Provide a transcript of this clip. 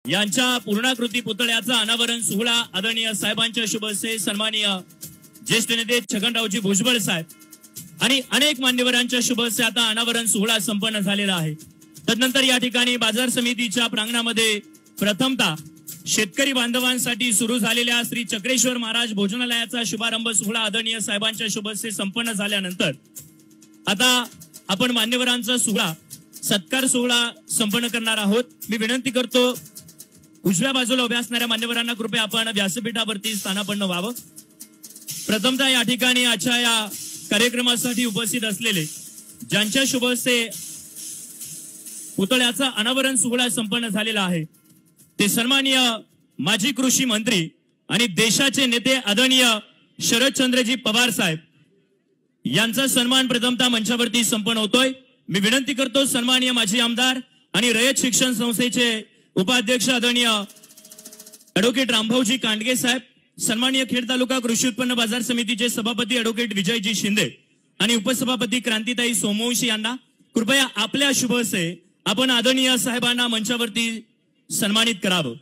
यांच्या पूर्णाकृती पुतळ्याचा अनावरण सोहळा आदरणीय साहेबांच्या शुभ हस्ते सन्माननीय ज्येष्ठ नेते छगनरावजी भुजबळ साहेब आणि अनेक मान्यवरांच्या शुभ हस्ते आता अनावरण सोहळा संपन्न झालेला आहे। तदनंतर या ठिकाणी बाजार समितीच्या प्रांगणामध्ये प्रथमतः शेतकरी बांधवांसाठी सुरू झालेल्या श्री चक्रेश्वर महाराज भोजनालयाचा शुभारंभ सोहळा आदरणीय साहेबांच्या शुभ हस्ते संपन्न झाल्यानंतर आता आपण मान्यवरांचा सोहळा सत्कार सोहळा संपन्न करणार आहोत। मी विनंती करतो उजव्या बाजूला उभ्या असणाऱ्या मान्यवरांना कृपया आपण व्यासपीठावरती स्थानापन्न व्हावं। प्रथमतः या ठिकाणी आजच्या या कार्यक्रमासाठी उपस्थित असलेले ज्यांच्या शुभ हस्ते पुतळ्याचा अनावरण सोहळा संपन्न झालेला आहे ते सन्माननीय माजी कृषी मंत्री आणि देशाचे नेते आदरणीय शरदचंद्रजी पवार साहेब यांचा सन्मान प्रथमतः मंचावरती संपन्न होतोय। मी विनंती करतो सन्माननीय माजी आमदार आणि रयत शिक्षण संस्थेचे उपाध्यक्ष आदरणीय ॲडव्होकेट रामभाऊजी कांडगे साहेब, सन्माननीय खेड तालुका कृषी उत्पन्न बाजार समितीचे सभापती ॲडव्होकेट विजयजी शिंदे आणि उपसभापती क्रांतीताई सोमवंशी यांना कृपया आपल्या शुभ हस्ते आपण आदरणीय साहेबांना मंचावरती सन्मानित करावं।